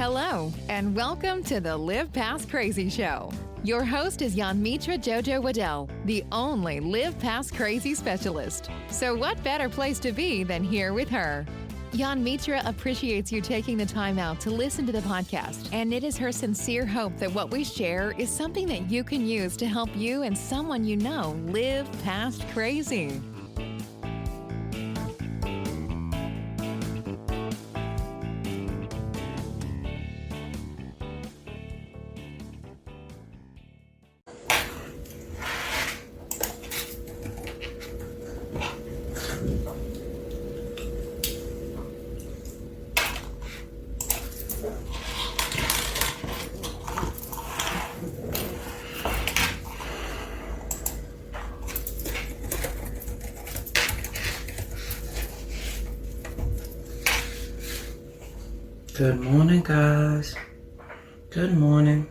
Hello, and welcome to the Live Past Crazy Show. Your host is Yanmitra Jojo Waddell, the only Live Past Crazy specialist. So what better place to be than here with her? Yanmitra appreciates you taking the time out to listen to the podcast, and it is her sincere hope that what we share is something that you can use to help you and someone you know live past crazy. Good morning, guys. Good morning.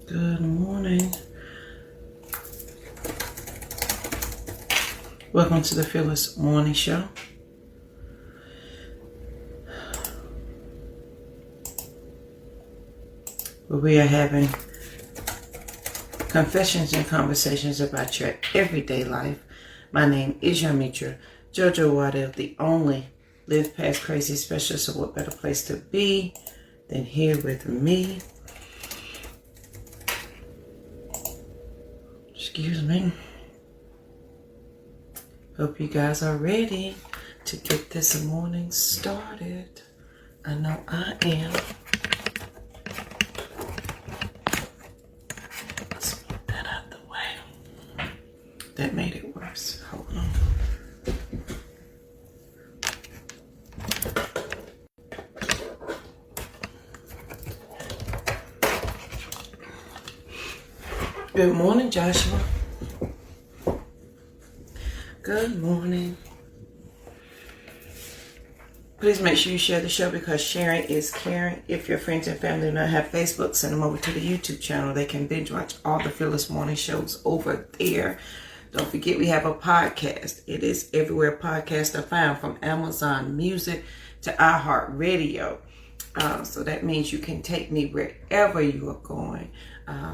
Good morning. Welcome to the Phyllis Morning Show. Where we are having confessions and conversations about your everyday life. My name is Yanmitra Jojo Waddell, the only Live Past Crazy specialist. So what better place to be than here with me? Excuse me. Hope you guys are ready to get this morning started. I know I am. That made it worse. Hold on. Good morning, Joshua. Good morning. Please make sure you share the show because sharing is caring. If your friends and family do not have Facebook, send them over to the YouTube channel. They can binge watch all the Phyllis Morning shows over there. Don't forget we have a podcast. It is everywhere podcasts are found, from Amazon Music to iHeartRadio. So that means you can take me wherever you are going.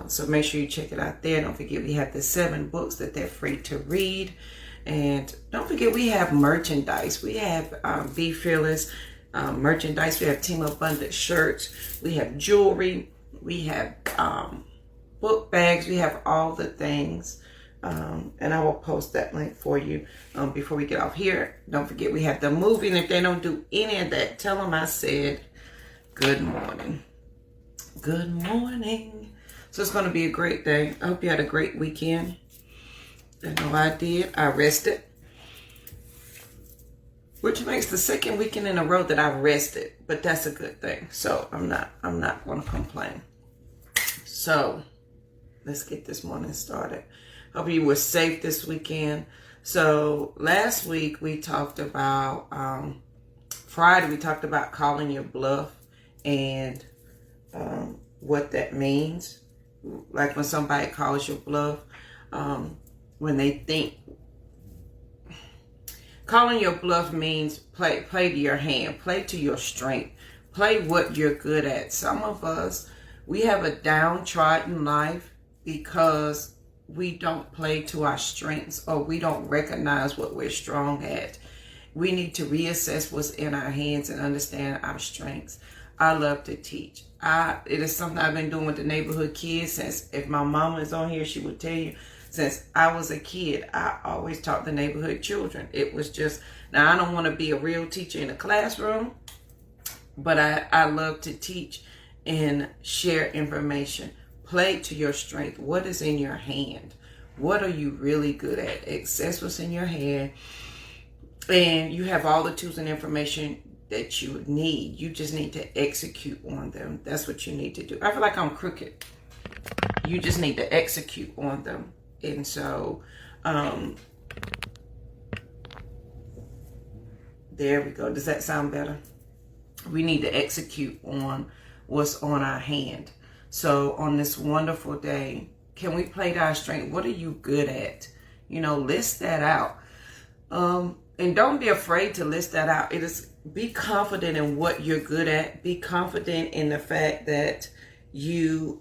So make sure you check it out there. Don't forget we have the 7 books that they're free to read. And don't forget we have merchandise. We have Be Fearless merchandise. We have Team Abundant shirts. We have jewelry. We have book bags. We have all the things. And I will post that link for you before we get off here. Don't forget we have the movie, and if they don't do any of that, tell them I said good morning. Good morning. So it's going to be a great day. I hope you had a great weekend. I know I did. I rested, which makes the second weekend in a row that I rested, but that's a good thing. So I'm not going to complain. So let's get this morning started. Hope you were safe this weekend. So last week we talked about, Friday we talked about calling your bluff and what that means. Like when somebody calls your bluff, when they think. Calling your bluff means play to your hand, play to your strength, play what you're good at. Some of us, we have a downtrodden life because we don't play to our strengths, or we don't recognize what we're strong at. We need to reassess what's in our hands and understand our strengths. I love to teach. It is something I've been doing with the neighborhood kids since, if my mama is on here, she would tell you, since I was a kid, I always taught the neighborhood children. It was just, now I don't want to be a real teacher in a classroom, but I love to teach and share information. Play to your strength. What is in your hand? What are you really good at? Access what's in your hand. And you have all the tools and information that you need. You just need to execute on them. That's what you need to do. I feel like I'm crooked. You just need to execute on them. And so, there we go. Does that sound better? We need to execute on what's on our hand. So on this wonderful day, can we play to our strength? What are you good at? List that out. And don't be afraid to list that out. It is, be confident in what you're good at. Be confident in the fact that you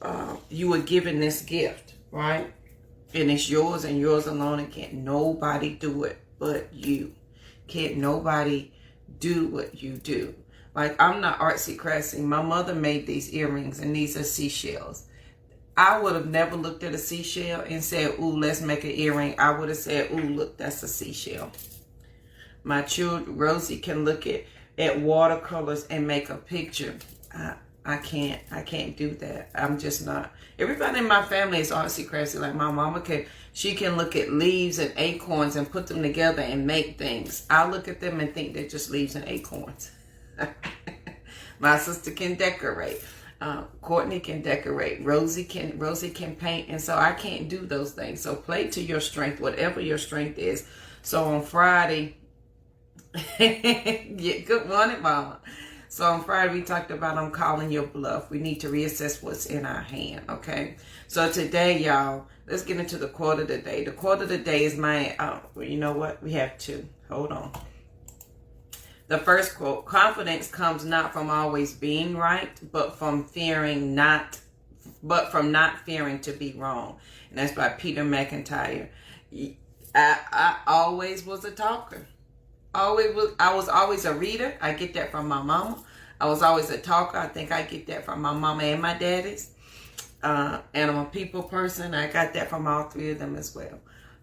were given this gift, right? And it's yours and yours alone, and can't nobody do it but you. Can't nobody do what you do. Like, I'm not artsy craftsy. My mother made these earrings, and these are seashells. I would have never looked at a seashell and said, ooh, let's make an earring. I would have said, ooh, look, that's a seashell. My children, Rosie, can look at watercolors and make a picture. I can't do that. I'm just not. Everybody in my family is artsy craftsy. Like my mama she can look at leaves and acorns and put them together and make things. I look at them and think they're just leaves and acorns. My sister can decorate. Courtney can decorate. Rosie can paint. And so I can't do those things. So play to your strength, whatever your strength is. So on Friday, yeah, good morning, Mama. So on Friday, we talked about I'm calling your bluff. We need to reassess what's in our hand, okay? So today, y'all, let's get into the quote of the day. The quote of the day is my, you know what? We have two. Hold on. The first quote, confidence comes not from always being right, but from not fearing to be wrong. And that's by Peter McIntyre. I always was a talker. I was always a reader. I get that from my mama. I was always a talker. I think I get that from my mama and my daddy's. And I'm a people person. I got that from all three of them as well.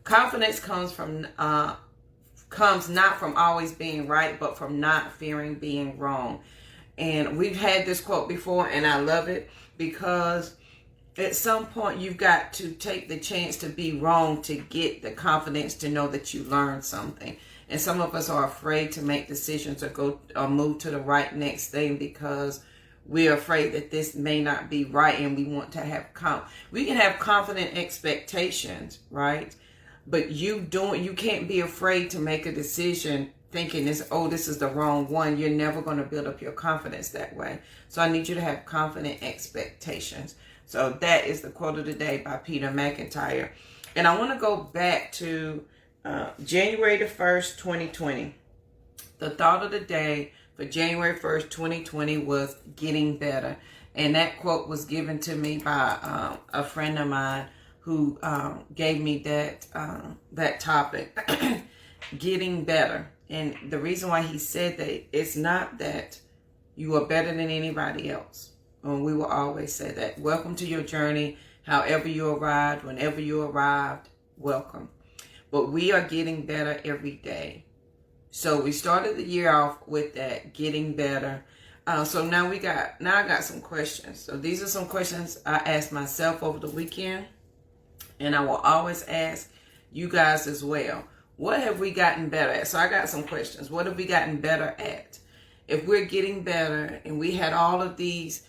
Confidence comes not from always being right, but from not fearing being wrong. And we've had this quote before, and I love it because at some point you've got to take the chance to be wrong to get the confidence to know that you learned something. And some of us are afraid to make decisions or go or move to the right next thing because we're afraid that this may not be right, and we want to have we can have confident expectations, right? But you can't be afraid to make a decision thinking this is the wrong one. You're never going to build up your confidence that way. So I need you to have confident expectations. So that is the quote of the day by Peter McIntyre. And I want to go back to January the 1st, 2020. The thought of the day for January 1st, 2020 was getting better. And that quote was given to me by a friend of mine who gave me that topic, getting better. And the reason why he said that, it's not that you are better than anybody else. And we will always say that. Welcome to your journey. However you arrived, whenever you arrived, welcome. But we are getting better every day. So we started the year off with that, getting better. So now I got some questions. So these are some questions I asked myself over the weekend. And I will always ask you guys as well. What have we gotten better at? So I got some questions. What have we gotten better at? If we're getting better and we had all of these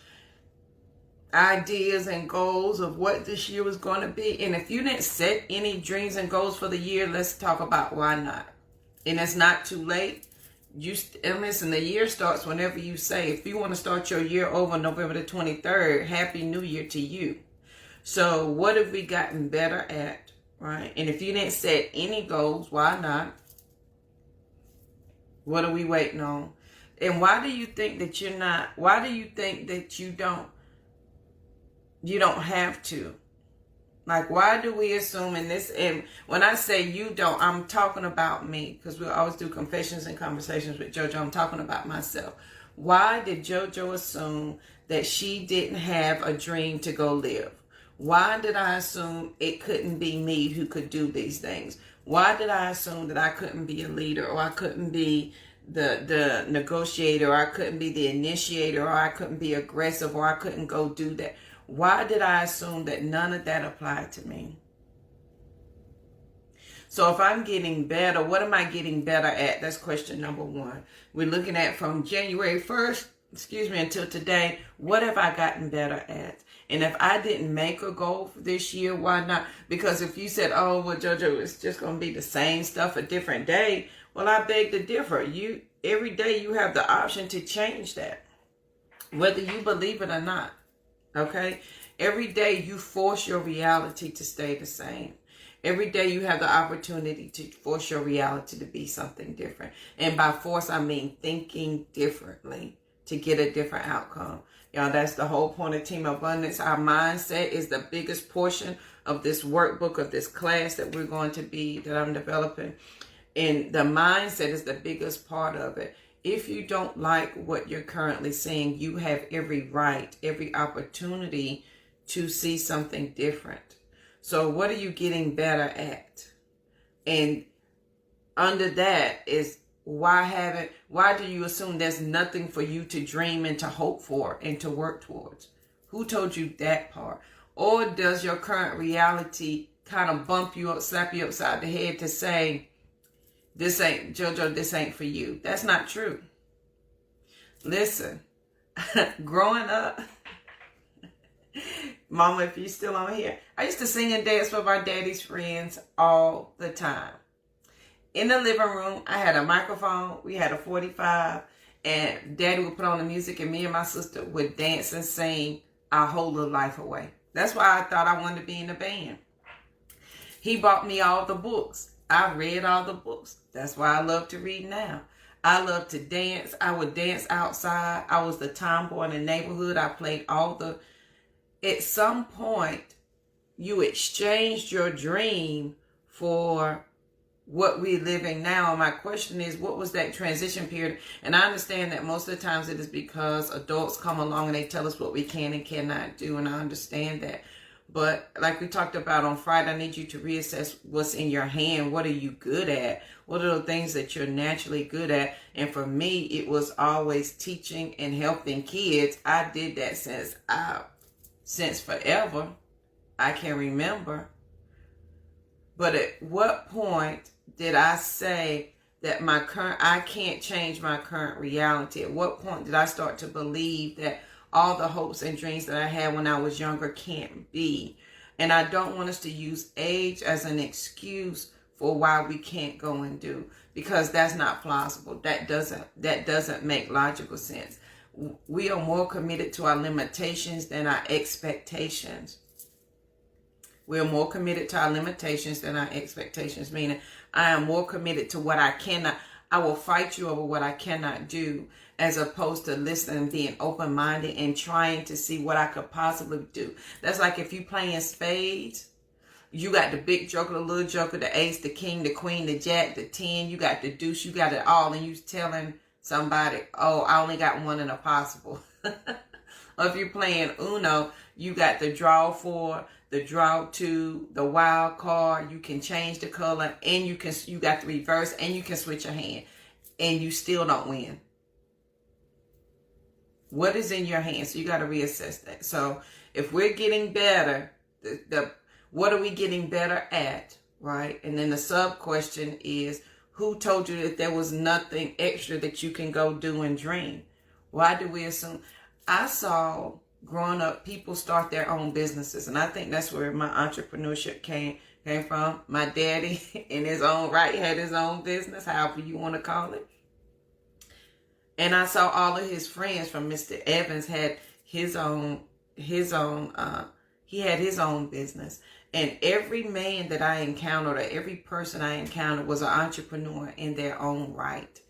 ideas and goals of what this year was going to be, and if you didn't set any dreams and goals for the year, let's talk about why not. And it's not too late. And listen, the year starts whenever you say. If you want to start your year over November the 23rd, Happy New Year to you. So what have we gotten better at, right? And if you didn't set any goals, why not? What are we waiting on? And why do you think that why do you think that you don't have to? Like, why do we assume in this, and when I say you don't, I'm talking about me, because we always do confessions and conversations with JoJo. I'm talking about myself. Why did JoJo assume that she didn't have a dream to go live? Why did I assume it couldn't be me who could do these things? Why did I assume that I couldn't be a leader, or I couldn't be the negotiator, or I couldn't be the initiator, or I couldn't be aggressive, or I couldn't go do that? Why did I assume that none of that applied to me? So if I'm getting better, what am I getting better at? That's question number one. We're looking at from January 1st, until today, what have I gotten better at? And if I didn't make a goal for this year, why not? Because if you said, oh, well, JoJo, it's just going to be the same stuff a different day. Well, I beg to differ. Every day you have the option to change that, whether you believe it or not. Okay? Every day you force your reality to stay the same. Every day you have the opportunity to force your reality to be something different. And by force, I mean thinking differently to get a different outcome. Y'all, that's the whole point of Team Abundance. Our mindset is the biggest portion of this workbook, of this class that I'm developing. And the mindset is the biggest part of it. If you don't like what you're currently seeing, you have every right, every opportunity to see something different. So what are you getting better at? And under that is, why do you assume there's nothing for you to dream and to hope for and to work towards? Who told you that part? Or does your current reality kind of bump you up, slap you upside the head to say, this ain't, JoJo, this ain't for you? That's not true. Listen, growing up, Mama, if you're still on here, I used to sing and dance with my daddy's friends all the time. In the living room, I had a microphone. We had a 45, and Daddy would put on the music, and me and my sister would dance and sing our whole little life away. That's why I thought I wanted to be in the band. He bought me all the books. I read all the books. That's why I love to read now. I love to dance. I would dance outside. I was the tomboy in the neighborhood. I played at some point, you exchanged your dream for what we're living now. And my question is, what was that transition period? And I understand that most of the times it is because adults come along and they tell us what we can and cannot do. And I understand that. But like we talked about on Friday, I need you to reassess what's in your hand. What are you good at? What are the things that you're naturally good at? And for me, it was always teaching and helping kids. I did that since forever. I can remember. But at what point did I say that I can't change my current reality? At what point did I start to believe that all the hopes and dreams that I had when I was younger can't be? And I don't want us to use age as an excuse for why we can't go and do, because that's not plausible. That doesn't make logical sense. We are more committed to our limitations than our expectations. We are more committed to our limitations than our expectations, meaning I am more committed to what I cannot. I will fight you over what I cannot do, as opposed to listening, being open-minded and trying to see what I could possibly do. That's like if you playing spades, you got the big joker, the little joker, the ace, the king, the queen, the jack, the 10, you got the deuce, you got it all, and you telling somebody, oh, I only got one in a possible. Or if you're playing Uno, you got the draw 4, the draw 2, the wild card. You can change the color, and you got the reverse, and you can switch your hand, and you still don't win. What is in your hand? So you got to reassess that. So if we're getting better, what are we getting better at, right? And then the sub question is, who told you that there was nothing extra that you can go do and dream? Why do we assume? I saw growing up people start their own businesses, and I think that's where my entrepreneurship came from. My daddy, in his own right, had his own business, however you want to call it. And I saw all of his friends, from Mr. Evans, had his own business. And every man that I encountered, or every person I encountered, was an entrepreneur in their own right,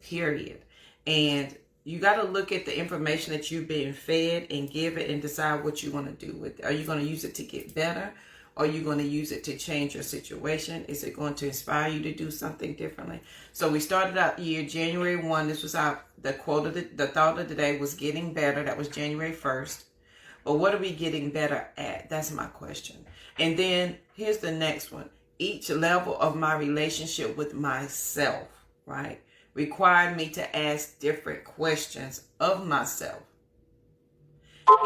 period. And you got to look at the information that you've been fed and give it and decide what you want to do with it. Are you going to use it to get better? Are you going to use it to change your situation? Is it going to inspire you to do something differently? So we started out year January 1. This was the quote of the thought of the day was getting better. That was January 1st. But what are we getting better at? That's my question. And then here's the next one. Each level of my relationship with myself, right, required me to ask different questions of myself.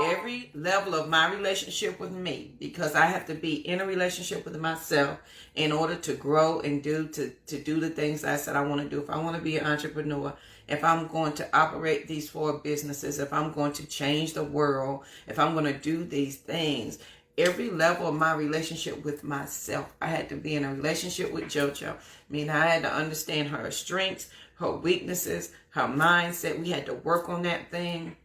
Every level of my relationship with me, because I have to be in a relationship with myself in order to grow and do the things I said I want to do. If I want to be an entrepreneur, if I'm going to operate these 4 businesses, if I'm going to change the world, if I'm going to do these things, every level of my relationship with myself, I had to be in a relationship with JoJo. I mean, I had to understand her strengths, her weaknesses, her mindset. We had to work on that thing.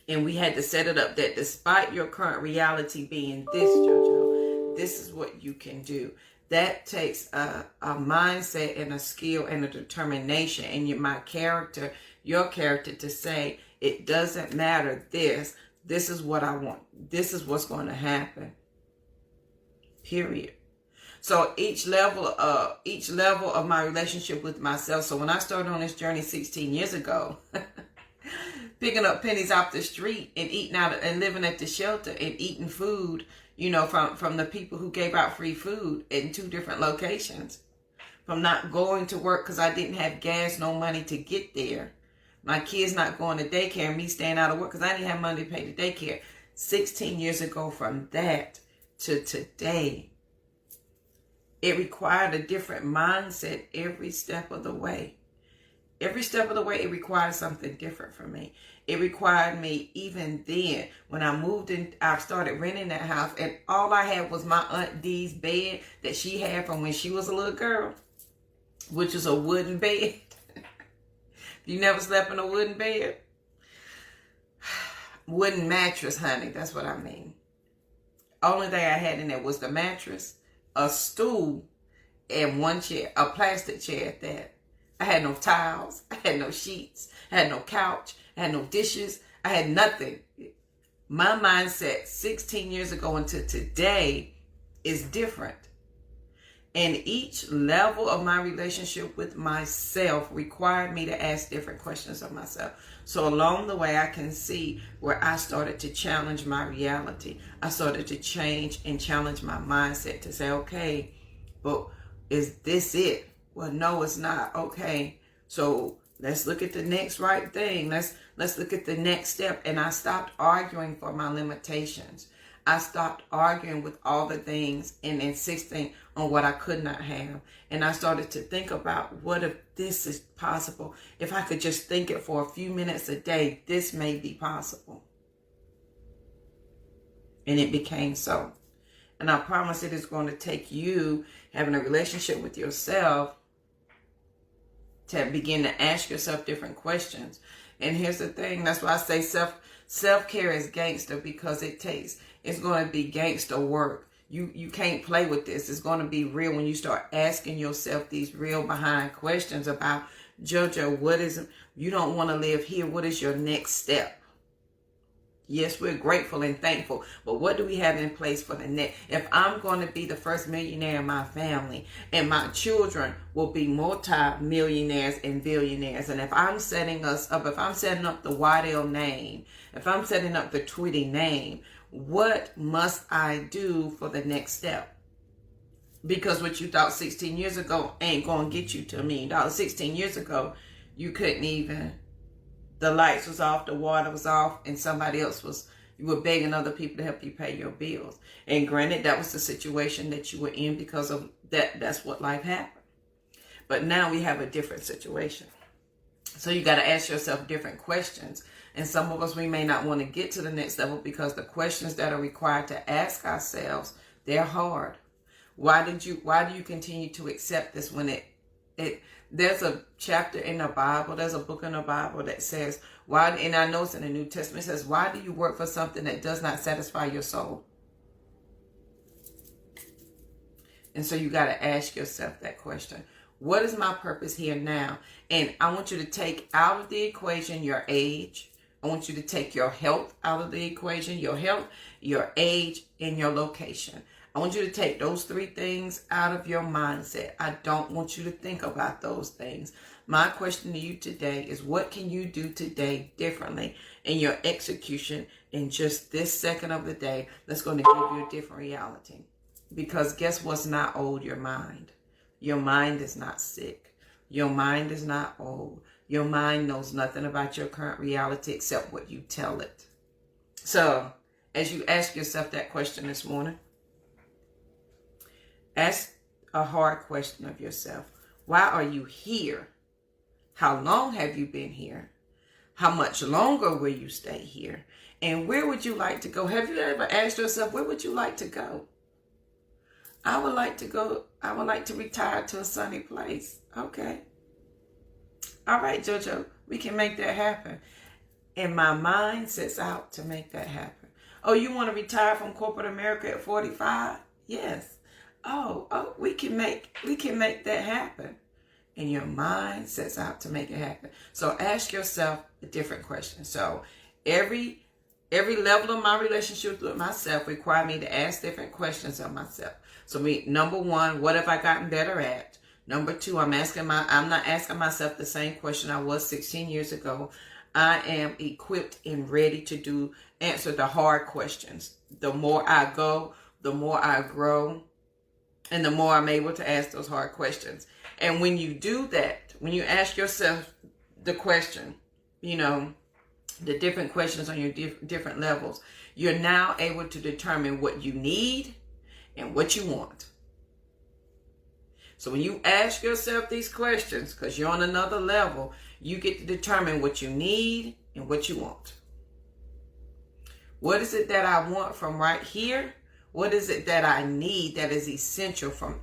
And we had to set it up that despite your current reality being this, JoJo, this is what you can do. that takes a mindset and a skill and a determination and my character, your character, to say, it doesn't matter this is what I want. This is what's going to happen. Period. So each level of my relationship with myself. So when I started on this journey 16 years ago, picking up pennies off the street and eating out and living at the shelter and eating food, from the people who gave out free food in 2 different locations, from not going to work because I didn't have gas, no money to get there. My kids not going to daycare and me staying out of work because I didn't have money to pay the daycare. 16 years ago from that to today, it required a different mindset every step of the way. Every step of the way, it required something different from me. It required me, even then, when I moved in, I started renting that house, and all I had was my Aunt Dee's bed that she had from when she was a little girl, which is a wooden bed. You never slept in a wooden bed? Wooden mattress, honey. That's what I mean. Only thing I had in there was the mattress, a stool, and 1 chair, a plastic chair at that. I had no towels. I had no sheets. I had no couch. I had no dishes. I had nothing. My mindset 16 years ago until today is different. And each level of my relationship with myself required me to ask different questions of myself. So along the way, I can see where I started to challenge my reality. I started to change and challenge my mindset to say, okay, but is this it? Well, no, it's not. Okay, so let's look at the next right thing. Let's look at the next step. And I stopped arguing for my limitations. I stopped arguing with all the things and insisting on what I could not have. And I started to think about, what if this is possible? If I could just think it for a few minutes a day, this may be possible. And it became so. And I promise it is going to take you having a relationship with yourself to begin to ask yourself different questions. And here's the thing. That's why I say self-care is gangster, because it's going to be gangster work. You can't play with this. It's going to be real when you start asking yourself these real behind questions about, JoJo, you don't want to live here. What is your next step? Yes, we're grateful and thankful, but what do we have in place for the next? If I'm going to be the first millionaire in my family, and my children will be multi-millionaires and billionaires, and if I'm setting us up, if I'm setting up the Waddell name, if I'm setting up the Tweety name, what must I do for the next step? Because what you thought 16 years ago ain't going to get you to $1 million. 16 years ago, you couldn't even... The lights was off, the water was off, and you were begging other people to help you pay your bills. And granted, that was the situation that you were in because of that. That's what life happened. But now we have a different situation. So you got to ask yourself different questions. And some of us, we may not want to get to the next level because the questions that are required to ask ourselves, they're hard. Why do you continue to accept this when there's a chapter in the Bible, there's a book in the Bible that says, and I know it's in the New Testament, it says, why do you work for something that does not satisfy your soul? And so you got to ask yourself that question. What is my purpose here now? And I want you to take out of the equation your age. I want you to take your health out of the equation, your health, your age, and your location. I want you to take those 3 things out of your mindset. I don't want you to think about those things. My question to you today is, what can you do today differently in your execution in just this second of the day that's going to give you a different reality? Because guess what's not old? Your mind. Your mind is not sick. Your mind is not old. Your mind knows nothing about your current reality except what you tell it. So, as you ask yourself that question this morning, ask a hard question of yourself. Why are you here? How long have you been here? How much longer will you stay here? And where would you like to go? Have you ever asked yourself, where would you like to go? I would like to retire to a sunny place. Okay. All right, JoJo, we can make that happen. And my mind sets out to make that happen. Oh, you want to retire from corporate America at 45? Yes. oh, we can make that happen. And your mind sets out to make it happen. So ask yourself a different question. So every level of my relationship with myself require me to ask different questions of myself. So number one, what have I gotten better at? Number two, I'm not asking myself the same question I was 16 years ago. I am equipped and ready to answer the hard questions. The more I go, the more I grow, and the more I'm able to ask those hard questions. And when you do that, when you ask yourself the question, the different questions on your different levels, you're now able to determine what you need and what you want. So when you ask yourself these questions, because you're on another level, you get to determine what you need and what you want. What is it that I want from right here? What is it that I need that is essential from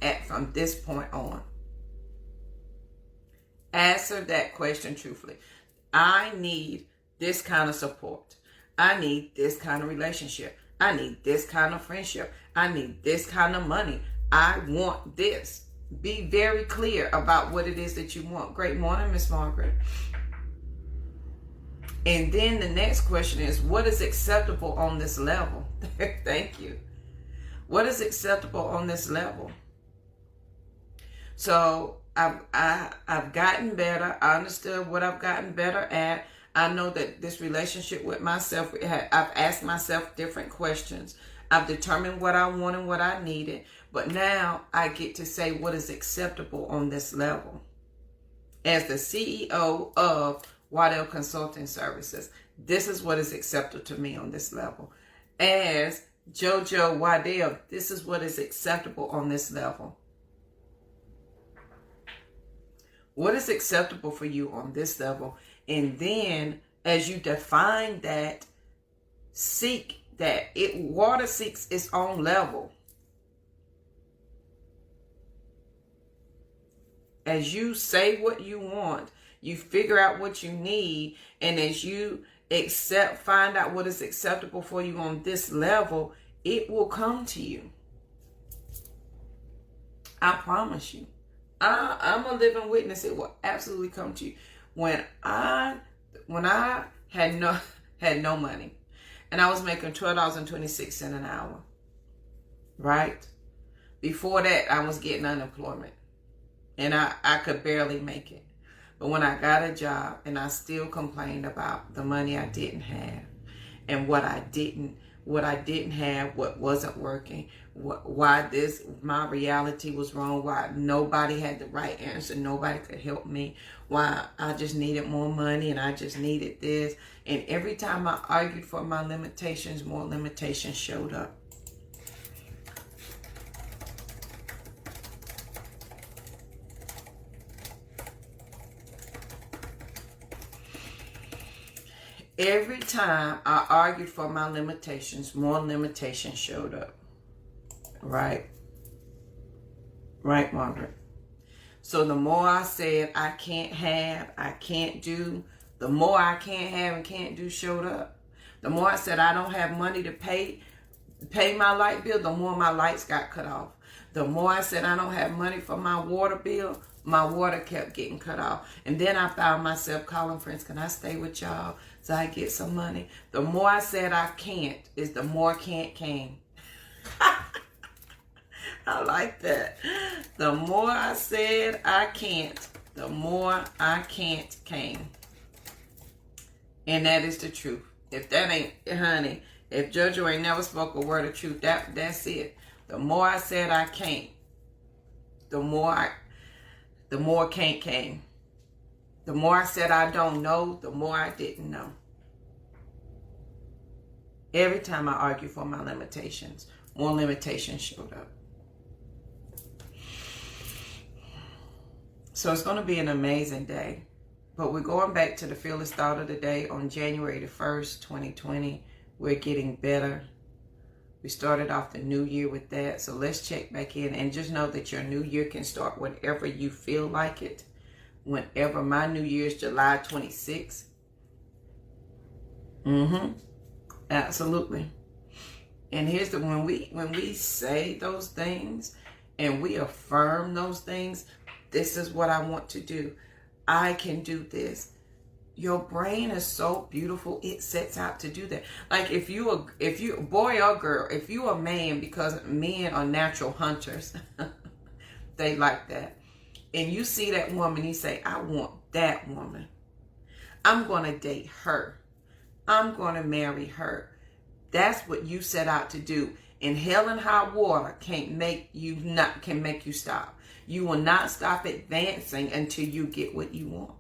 this point on? Answer that question truthfully. I need this kind of support. I need this kind of relationship. I need this kind of friendship. I need this kind of money. I want this. Be very clear about what it is that you want. Great morning, Miss Margaret. And then the next question is, what is acceptable on this level? Thank you. What is acceptable on this level? So I've gotten better. I understood what I've gotten better at. I know that this relationship with myself, I've asked myself different questions. I've determined what I want and what I needed. But now I get to say what is acceptable on this level. As the CEO of Waddell Consulting Services, this is what is acceptable to me on this level. As JoJo Waddell, this is what is acceptable on this level. What is acceptable for you on this level? And then as you define that, seek that. Water seeks its own level. As you say what you want, you figure out what you need, and as you find out what is acceptable for you on this level, it will come to you. I promise you. I'm a living witness. It will absolutely come to you. When I had no money, and I was making $12.26 an hour, right? Before that, I was getting unemployment, and I could barely make it. But when I got a job, and I still complained about the money I didn't have, and what I didn't have, what wasn't working, why my reality was wrong, why nobody had the right answer, nobody could help me, why I just needed more money and I just needed this. And every time I argued for my limitations, more limitations showed up. Every time I argued for my limitations, more limitations showed up. Right? Right, Margaret? So the more I said I can't have, I can't do, the more I can't have and can't do showed up. The more I said I don't have money to pay my light bill, the more my lights got cut off. The more I said I don't have money for my water bill, my water kept getting cut off. And then I found myself calling friends, can I stay with y'all so I get some money? The more I said I can't, is the more can't came. I like that. The more I said I can't, the more I can't came. And that is the truth. If that ain't, honey, if JoJo ain't never spoke a word of truth, that's it. The more I said I can't, the more can't came. The more I said I don't know, the more I didn't know. Every time I argued for my limitations, more limitations showed up. So it's going to be an amazing day. But we're going back to the fearless thought of the day on January the 1st, 2020. We're getting better. We started off the new year with that. So let's check back in and just know that your new year can start whenever you feel like it. Whenever. My new year is July 26th. Absolutely. And here's when we say those things and we affirm those things, this is what I want to do. I can do this. Your brain is so beautiful, it sets out to do that. Like if you boy or girl, if you a man, because men are natural hunters, they like that. And you see that woman, you say, I want that woman. I'm going to date her. I'm going to marry her. That's what you set out to do. And hell and high water can make you stop. You will not stop advancing until you get what you want.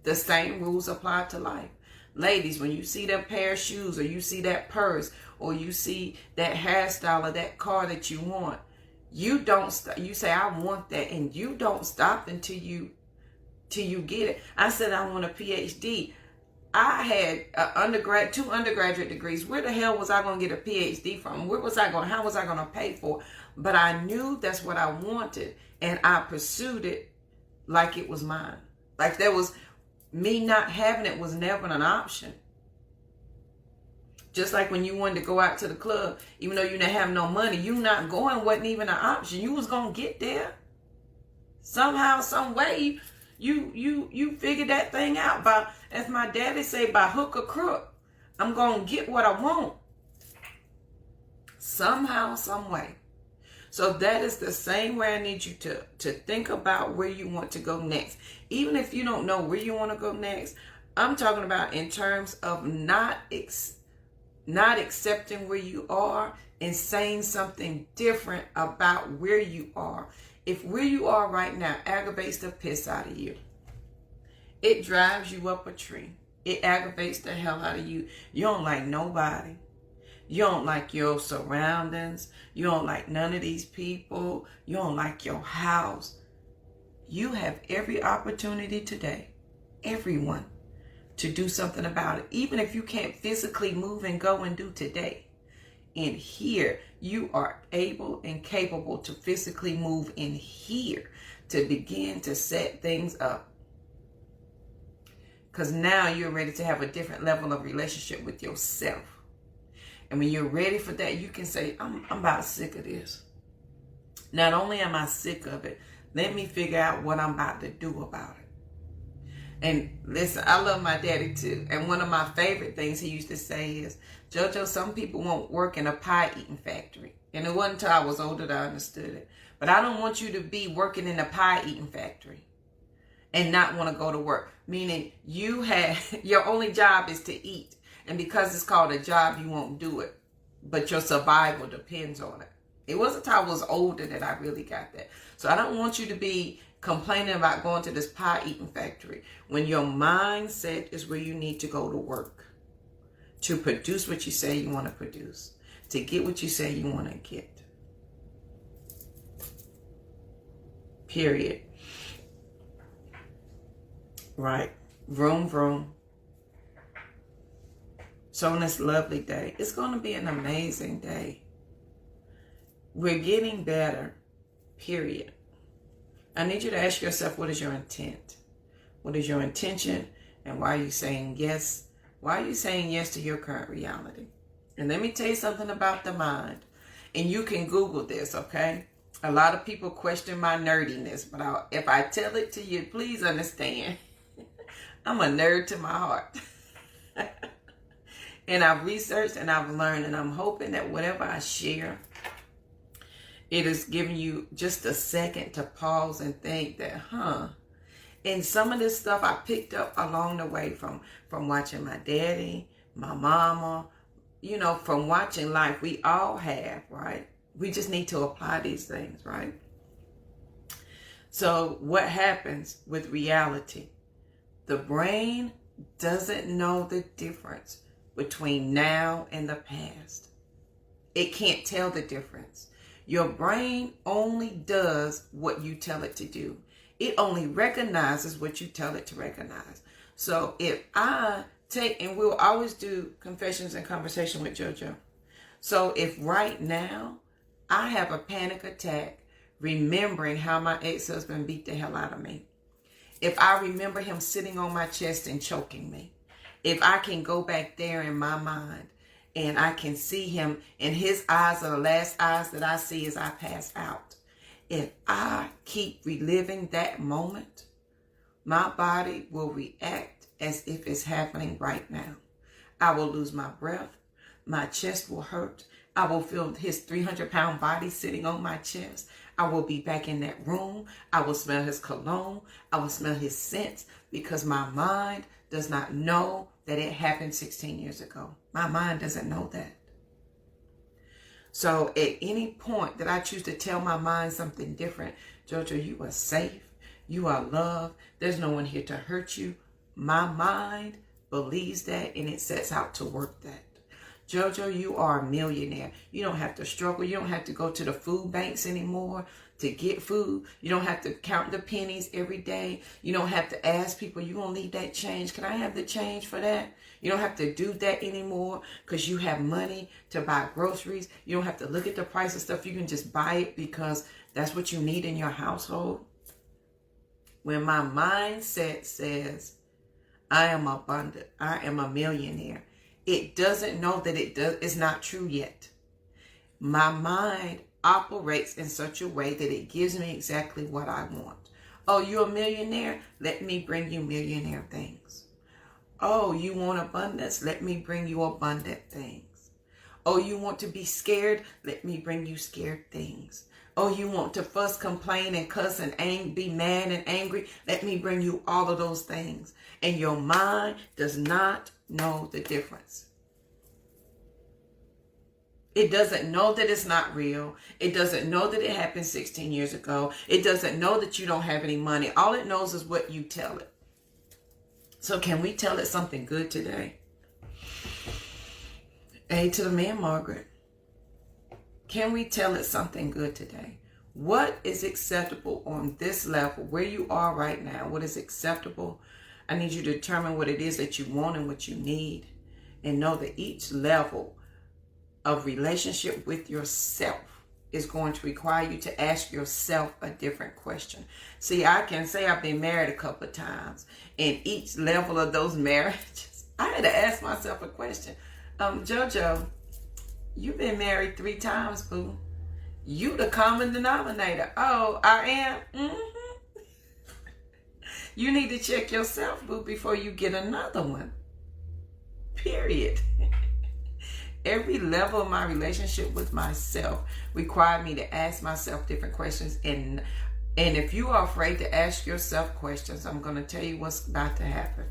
The same rules apply to life. Ladies, when you see that pair of shoes, or you see that purse, or you see that hairstyle, or that car that you want, you don't stop. You say, I want that, and you don't stop until you get it. I said, I want a PhD. I had two undergraduate degrees. Where the hell was I going to get a PhD from? How was I going to pay for it? But I knew that's what I wanted, and I pursued it like it was mine. Like there was, me not having it was never an option. Just like when you wanted to go out to the club, even though you didn't have no money, you not going wasn't even an option. You was going to get there. Somehow, some way, you figured that thing out by, as my daddy say, by hook or crook. I'm going to get what I want. Somehow, some way. So that is the same way I need you to think about where you want to go next. Even if you don't know where you want to go next, I'm talking about in terms of not accepting where you are and saying something different about where you are. If where you are right now aggravates the piss out of you, it drives you up a tree. It aggravates the hell out of you. You don't like nobody. You don't like your surroundings. You don't like none of these people. You don't like your house. You have every opportunity today, everyone, to do something about it. Even if you can't physically move and go and do today. In here, you are able and capable to physically move in here to begin to set things up. Because now you're ready to have a different level of relationship with yourself. And when you're ready for that, you can say, I'm about sick of this. Not only am I sick of it, let me figure out what I'm about to do about it. And listen, I love my daddy too. And one of my favorite things he used to say is, JoJo, some people won't work in a pie eating factory. And it wasn't until I was older that I understood it. But I don't want you to be working in a pie eating factory and not want to go to work. Meaning your only job is to eat. And because it's called a job, you won't do it. But your survival depends on it. It wasn't until I was older that I really got that. So I don't want you to be complaining about going to this pie eating factory when your mindset is where you need to go to work. To produce what you say you want to produce. To get what you say you want to get. Period. Right. Vroom, vroom. So on this lovely day, it's going to be an amazing day. We're getting better, period. I need you to ask yourself, what is your intent? What is your intention? And why are you saying yes? Why are you saying yes to your current reality? And let me tell you something about the mind. And you can Google this, okay? A lot of people question my nerdiness, but if I tell it to you, please understand. I'm a nerd to my heart. And I've researched and I've learned, and I'm hoping that whatever I share, it is giving you just a second to pause and think that, And some of this stuff I picked up along the way from watching my daddy, my mama, from watching life. We all have, right? We just need to apply these things, right? So what happens with reality? The brain doesn't know the difference between now and the past. It can't tell the difference. Your brain only does what you tell it to do. It only recognizes what you tell it to recognize. So if I take, and we'll always do confessions and conversation with JoJo. So if right now I have a panic attack remembering how my ex-husband beat the hell out of me, if I remember him sitting on my chest and choking me, if I can go back there in my mind and I can see him, and his eyes are the last eyes that I see as I pass out. If I keep reliving that moment, my body will react as if it's happening right now. I will lose my breath. My chest will hurt. I will feel his 300-pound body sitting on my chest. I will be back in that room. I will smell his cologne. I will smell his scent, because my mind does not know that it happened 16 years ago. My mind doesn't know that. So at any point that I choose to tell my mind something different, Jojo, you are safe. You are loved. There's no one here to hurt you. My mind believes that, and it sets out to work that. Jojo, you are a millionaire. You don't have to struggle. You don't have to go to the food banks anymore to get food. You don't have to count the pennies every day. You don't have to ask people, you gonna leave that change? Can I have the change for that? You don't have to do that anymore because you have money to buy groceries. You don't have to look at the price of stuff. You can just buy it because that's what you need in your household. When my mindset says, I am abundant, I am a millionaire, it doesn't know that it's not true yet. My mind operates in such a way that it gives me exactly what I want. Oh, you're a millionaire? Let me bring you millionaire things. Oh, you want abundance? Let me bring you abundant things. Oh, you want to be scared? Let me bring you scared things. Oh, you want to fuss, complain, and cuss, and be mad and angry? Let me bring you all of those things. And your mind does not know the difference. It doesn't know that it's not real. It doesn't know that it happened 16 years ago. It doesn't know that you don't have any money. All it knows is what you tell it. So can we tell it something good today? A to the man, Margaret. Can we tell it something good today? What is acceptable on this level, where you are right now? What is acceptable? I need you to determine what it is that you want and what you need, and know that each level of relationship with yourself is going to require you to ask yourself a different question. See, I can say I've been married a couple of times, and each level of those marriages, I had to ask myself a question. Jojo, you've been married 3 times, boo. You the common denominator. Oh, I am? Mm-hmm. You need to check yourself, boo, before you get another one. Period. Every level of my relationship with myself required me to ask myself different questions. And if you are afraid to ask yourself questions, I'm going to tell you what's about to happen.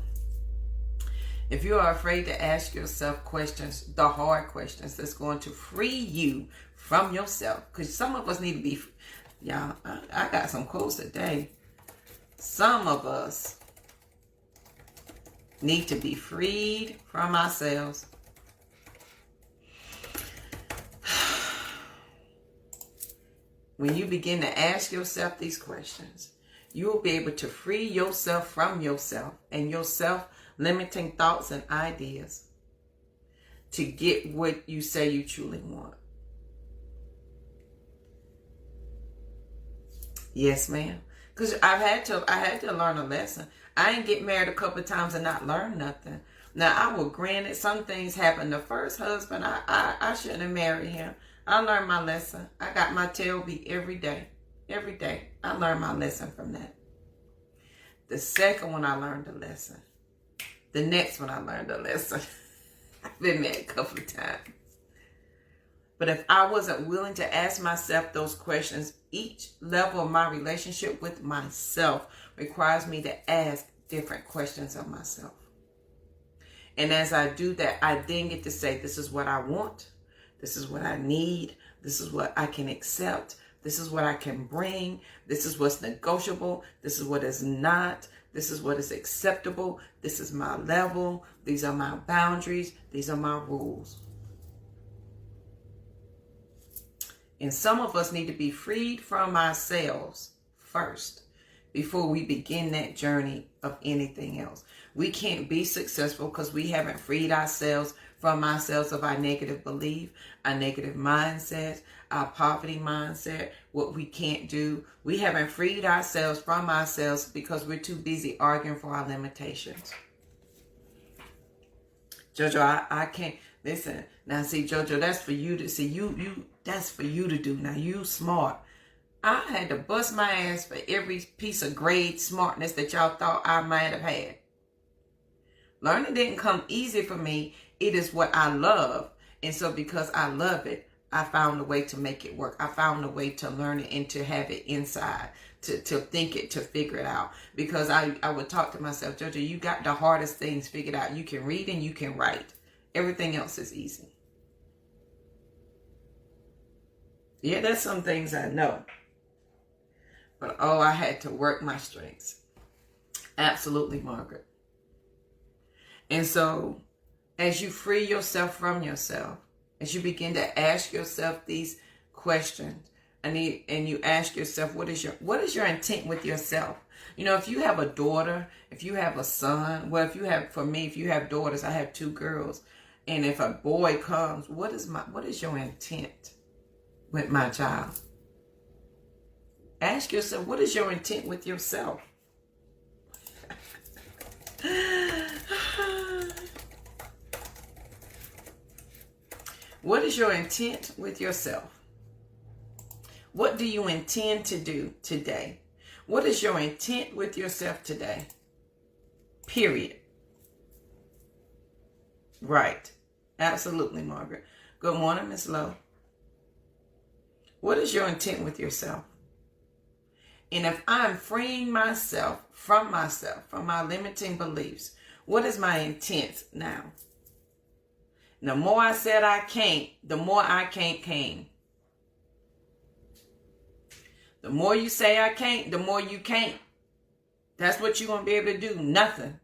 If you are afraid to ask yourself questions, the hard questions that's going to free you from yourself, because some of us need to be, y'all, I got some quotes today. Some of us need to be freed from ourselves. When you begin to ask yourself these questions, you will be able to free yourself from yourself and your self-limiting thoughts and ideas to get what you say you truly want. Yes, ma'am. Because I had to learn a lesson. I didn't get married a couple of times and not learn nothing. Now, I will grant it, some things happened. The first husband, I shouldn't have married him. I learned my lesson. I got my tail beat every day. Every day. I learned my lesson from that. The second one, I learned a lesson. The next one, I learned a lesson. I've been married a couple of times. But if I wasn't willing to ask myself those questions, each level of my relationship with myself requires me to ask different questions of myself. And as I do that, I then get to say, this is what I want. This is what I need. This is what I can accept. This is what I can bring. This is what's negotiable. This is what is not. This is what is acceptable. This is my level. These are my boundaries. These are my rules. And some of us need to be freed from ourselves first before we begin that journey of anything else. We can't be successful because we haven't freed ourselves from ourselves of our negative belief, our negative mindset, our poverty mindset, what we can't do. We haven't freed ourselves from ourselves because we're too busy arguing for our limitations. Jojo, I can't. Listen, now see, JoJo, that's for you to see. That's for you to do. Now you smart. I had to bust my ass for every piece of grade smartness that y'all thought I might have had. Learning didn't come easy for me. It is what I love. And so because I love it, I found a way to make it work. I found a way to learn it and to have it inside, to think it, to figure it out. Because I would talk to myself, JoJo, you got the hardest things figured out. You can read and you can write. Everything else is easy. Yeah, there's some things I know. But oh, I had to work my strengths. Absolutely, Margaret. And so, as you free yourself from yourself, as you begin to ask yourself these questions, and you ask yourself, what is your intent with yourself? You know, if you have a daughter, if you have a son, well, if you have daughters, I have 2 girls, and if a boy comes, what is your intent with my child? Ask yourself, what is your intent with yourself? What is your intent with yourself? What do you intend to do today? What is your intent with yourself today? Period. Right. Absolutely, Margaret. Good morning, Miss Lowe. What is your intent with yourself? And if I'm freeing myself, from my limiting beliefs, what is my intent now? The more I said I can't, the more I can't came. The more you say I can't, the more you can't. That's what you're going to be able to do. Nothing.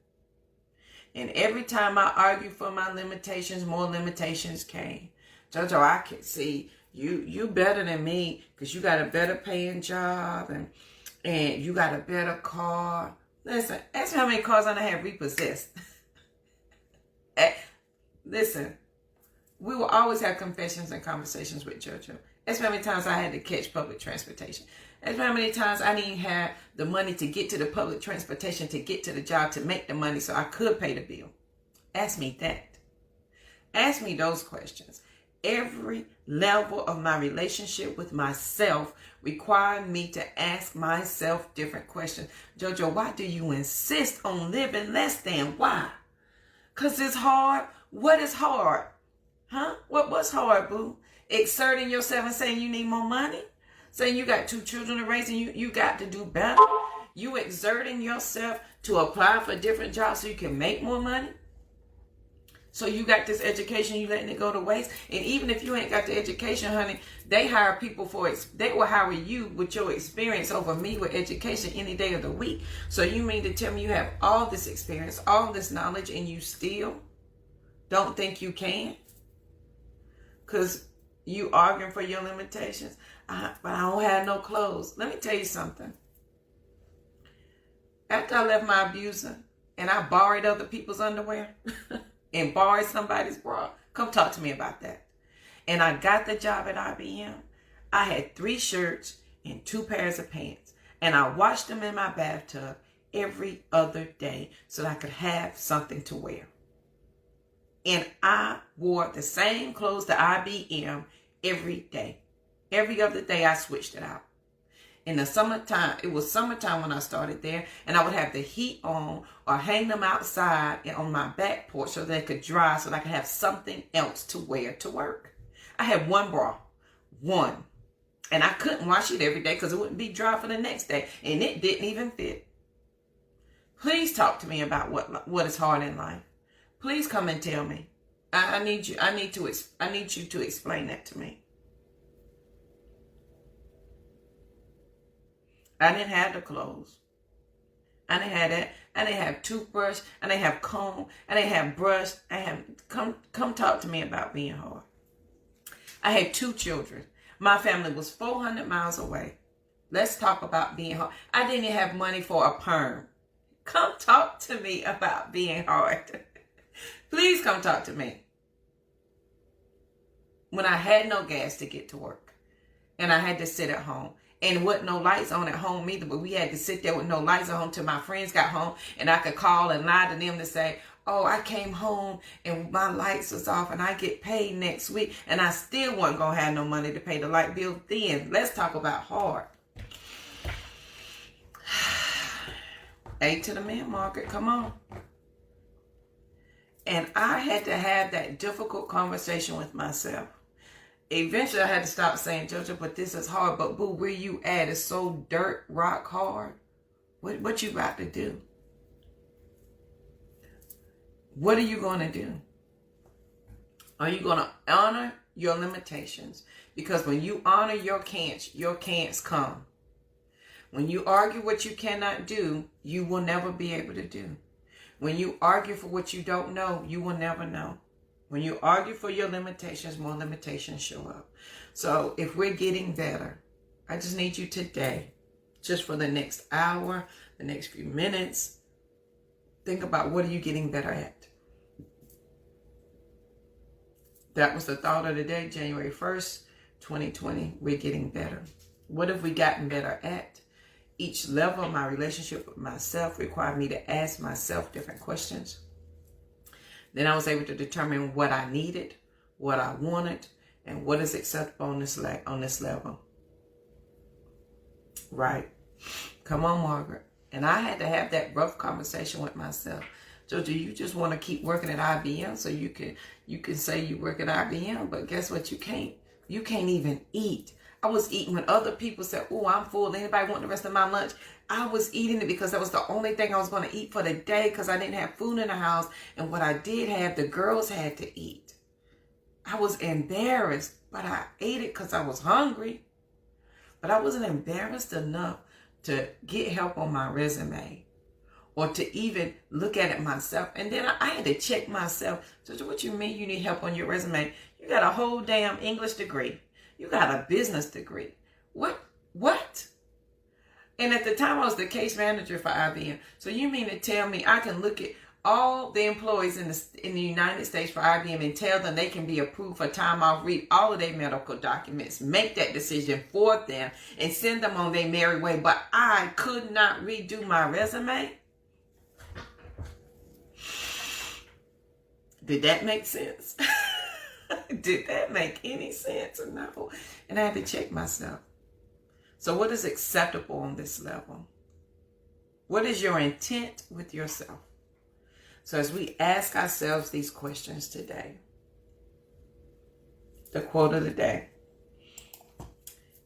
And every time I argue for my limitations, more limitations came. JoJo, I can see you better than me because you got a better paying job and you got a better car. Listen, ask me how many cars I have repossessed. Listen, we will always have confessions and conversations with JoJo. Ask me how many times I had to catch public transportation. Ask me how many times I didn't have the money to get to the public transportation, to get to the job, to make the money so I could pay the bill. Ask me that. Ask me those questions. Every level of my relationship with myself required me to ask myself different questions. JoJo, why do you insist on living less than? Why? Because it's hard. What is hard? Huh? What's hard, boo? Exerting yourself and saying you need more money? Saying you got 2 children to raise and you got to do better? You exerting yourself to apply for different jobs so you can make more money? So you got this education, you letting it go to waste? And even if you ain't got the education, honey, they hire people they will hire you with your experience over me with education any day of the week. So you mean to tell me you have all this experience, all this knowledge, and you still don't think you can? Because you arguing for your limitations. But I don't have no clothes. Let me tell you something. After I left my abuser and I borrowed other people's underwear and borrowed somebody's bra, come talk to me about that. And I got the job at IBM. I had 3 shirts and 2 pairs of pants. And I washed them in my bathtub every other day so that I could have something to wear. And I wore the same clothes to IBM every day. Every other day I switched it out. In the summertime, it was summertime when I started there, and I would have the heat on or hang them outside and on my back porch so they could dry so that I could have something else to wear to work. I had 1 bra. 1. And I couldn't wash it every day because it wouldn't be dry for the next day. And it didn't even fit. Please talk to me about what is hard in life. Please come and tell me. I need you to explain that to me. I didn't have the clothes. I didn't have that. I didn't have toothbrush. I didn't have comb. I didn't have brush. Come talk to me about being hard. I had 2 children. My family was 400 miles away. Let's talk about being hard. I didn't even have money for a perm. Come talk to me about being hard. Please come talk to me. When I had no gas to get to work and I had to sit at home and with no lights on at home either, but we had to sit there with no lights on till my friends got home and I could call and lie to them to say, oh, I came home and my lights was off and I get paid next week and I still wasn't going to have no money to pay the light bill then. Let's talk about hard. A to the man, Margaret, come on. And I had to have that difficult conversation with myself. Eventually, I had to stop saying, JoJo, but this is hard. But boo, where you at is so dirt, rock hard. What you about to do? What are you going to do? Are you going to honor your limitations? Because when you honor your can'ts come. When you argue what you cannot do, you will never be able to do. When you argue for what you don't know, you will never know. When you argue for your limitations, more limitations show up. So if we're getting better, I just need you today, just for the next hour, the next few minutes, think about what are you getting better at. That was the thought of the day, January 1st, 2020. We're getting better. What have we gotten better at? Each level of my relationship with myself required me to ask myself different questions. Then I was able to determine what I needed, what I wanted, and what is acceptable on this level. Right. Come on, Margaret. And I had to have that rough conversation with myself. JoJo, you just want to keep working at IBM so you can say you work at IBM, but guess what? You can't. You can't even eat. I was eating when other people said, oh, I'm full. Anybody want the rest of my lunch? I was eating it because that was the only thing I was going to eat for the day because I didn't have food in the house. And what I did have, the girls had to eat. I was embarrassed, but I ate it because I was hungry. But I wasn't embarrassed enough to get help on my resume or to even look at it myself. And then I had to check myself. So what you mean you need help on your resume? You got a whole damn English degree. You got a business degree. What? And at the time, I was the case manager for IBM. So you mean to tell me I can look at all the employees in the United States for IBM and tell them they can be approved for time off, read all of their medical documents, make that decision for them, and send them on their merry way, but I could not redo my resume? Did that make sense? Did that make any sense or no? And I had to check myself. So what is acceptable on this level? What is your intent with yourself? So as we ask ourselves these questions today, the quote of the day: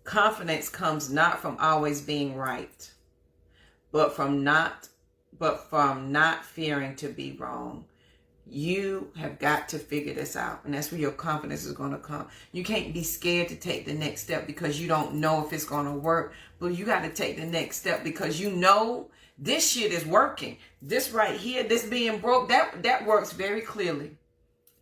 confidence comes not from always being right, but from not fearing to be wrong. You have got to figure this out. And that's where your confidence is going to come. You can't be scared to take the next step because you don't know if it's going to work. But you got to take the next step because you know this shit is working. This right here, this being broke, that works very clearly.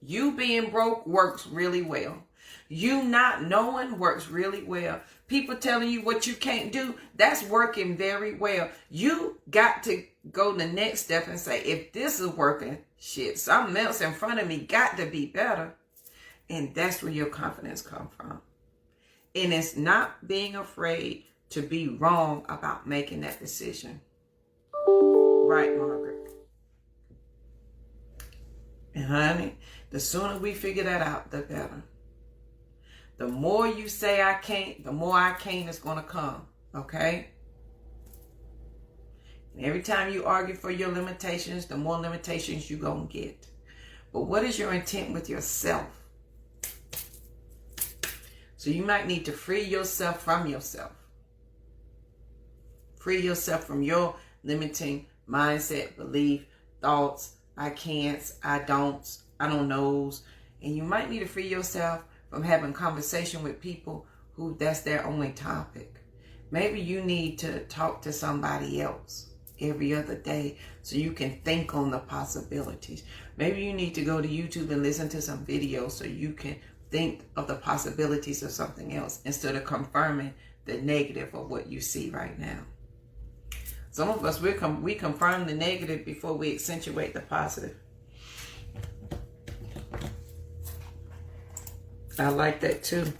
You being broke works really well. You not knowing works really well. People telling you what you can't do, that's working very well. You got to go the next step and say, if this is working, shit, something else in front of me got to be better. And that's where your confidence comes from. And it's not being afraid to be wrong about making that decision. Right, Margaret? And honey, the sooner we figure that out, the better. The more you say I can't, the more I can't is going to come. Okay? And every time you argue for your limitations, the more limitations you're going to get. But what is your intent with yourself? So you might need to free yourself from yourself. Free yourself from your limiting mindset, belief, thoughts, I can'ts, I don't knows. And you might need to free yourself from having conversation with people who that's their only topic. Maybe you need to talk to somebody else every other day so you can think on the possibilities. Maybe you need to go to YouTube and listen to some videos so you can think of the possibilities of something else instead of confirming the negative of what you see right now. Some of us, we confirm the negative before we accentuate the positive. I like that too.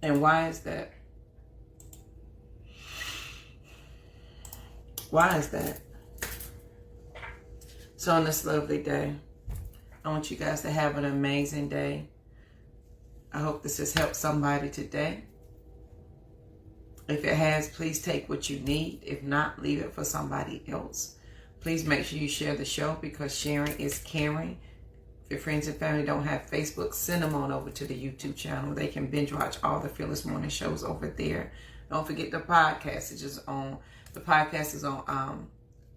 And why is that? Why is that? So on this lovely day, I want you guys to have an amazing day. I hope this has helped somebody today. If it has, please take what you need. If not, leave it for somebody else. Please make sure you share the show, because sharing is caring. If your friends and family don't have Facebook, send them on over to the YouTube channel. They can binge watch all the Fearless Morning shows over there. Don't forget the podcast. The podcast is on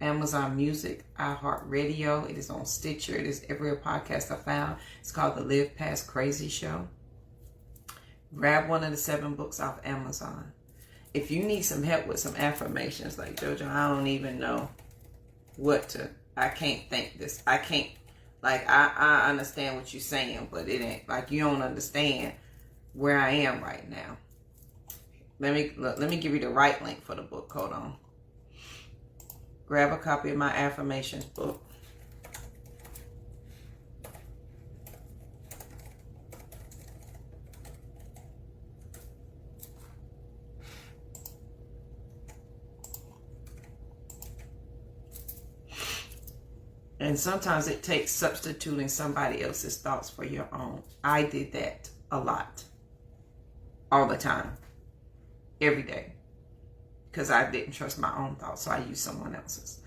Amazon Music, iHeartRadio. It is on Stitcher. It is every podcast I found. It's called the Live Past Crazy Show. Grab one of the 7 books off Amazon. If you need some help with some affirmations, like JoJo, I don't even know what to. I can't think this. I can't. Like, I understand what you're saying, but it ain't like you don't understand where I am right now. Let me give you the right link for the book. Hold on. Grab a copy of my affirmations book. And sometimes it takes substituting somebody else's thoughts for your own. I did that a lot. All the time. Every day. Because I didn't trust my own thoughts, so I used someone else's.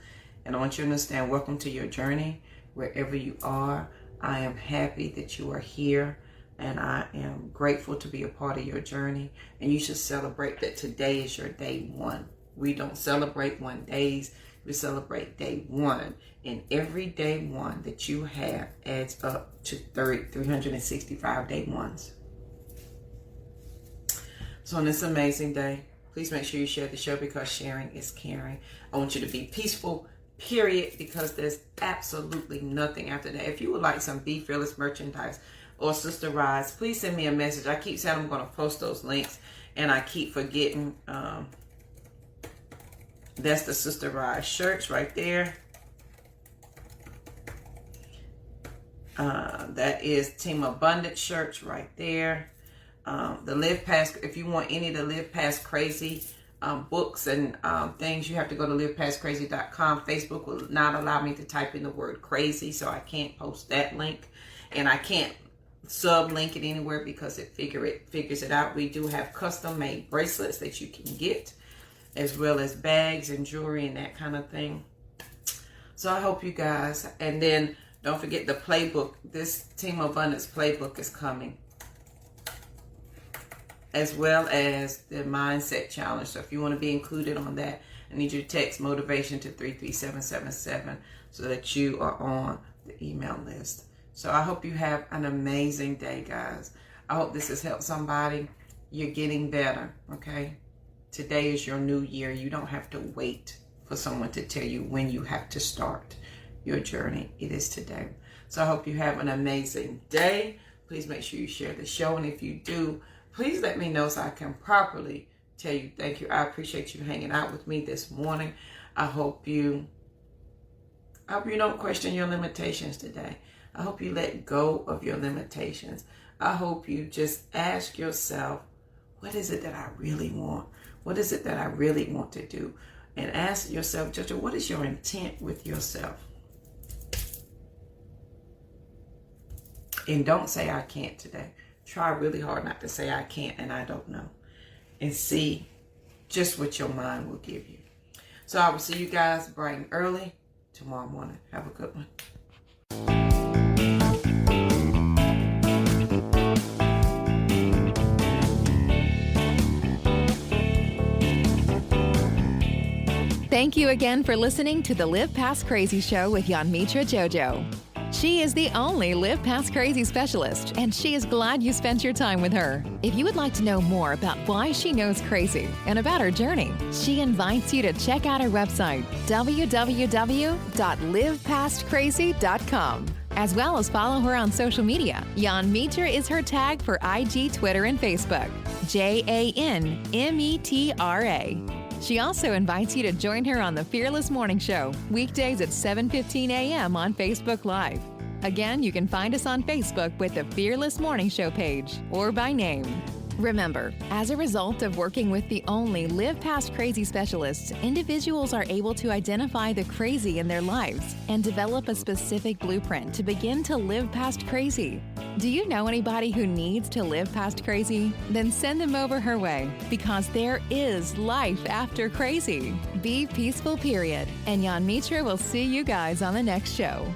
And I want you to understand, welcome to your journey, wherever you are. I am happy that you are here, and I am grateful to be a part of your journey. And you should celebrate that today is your day 1. We don't celebrate 1 days. We celebrate day 1. And every day 1 that you have adds up to 365 day 1s. So on this amazing day, please make sure you share the show, because sharing is caring. I want you to be peaceful, period, because there's absolutely nothing after that. If you would like some Be Fearless merchandise or Sister Rise, please send me a message. I keep saying I'm going to post those links, and I keep forgetting. That's the Sister Rise shirts right there. That is Team Abundance shirts right there. The Live Past, if you want any of the Live Past Crazy books and things, you have to go to livepastcrazy.com. Facebook will not allow me to type in the word crazy, so I can't post that link. And I can't sub-link it anywhere because it figures it out. We do have custom-made bracelets that you can get, as well as bags and jewelry and that kind of thing. So I hope you guys, and then don't forget the playbook. This Team Abundance playbook is coming, as well as the Mindset Challenge. So if you want to be included on that, I need you to text motivation to 33777 so that you are on the email list. So I hope you have an amazing day, guys. I hope this has helped somebody. You're getting better, okay? Today is your new year. You don't have to wait for someone to tell you when you have to start your journey. It is today. So I hope you have an amazing day. Please make sure you share the show. And if you do, please let me know so I can properly tell you thank you. I appreciate you hanging out with me this morning. I hope you don't question your limitations today. I hope you let go of your limitations. I hope you just ask yourself, what is it that I really want? What is it that I really want to do? And ask yourself, JoJo, what is your intent with yourself? And don't say I can't today. Try really hard not to say I can't and I don't know. And see just what your mind will give you. So I will see you guys bright and early tomorrow morning. Have a good one. Thank you again for listening to the Live Past Crazy Show with Yonmitra JoJo. She is the only Live Past Crazy specialist, and she is glad you spent your time with her. If you would like to know more about why she knows crazy and about her journey, she invites you to check out her website, www.livepastcrazy.com, as well as follow her on social media. Yonmitra is her tag for IG, Twitter, and Facebook, JANMETRA. She also invites you to join her on the Fearless Morning Show, weekdays at 7:15 a.m. on Facebook Live. Again, you can find us on Facebook with the Fearless Morning Show page or by name. Remember, as a result of working with the only Live Past Crazy specialists, individuals are able to identify the crazy in their lives and develop a specific blueprint to begin to live past crazy. Do you know anybody who needs to live past crazy? Then send them over her way, because there is life after crazy. Be peaceful, period. And Jan Mitra will see you guys on the next show.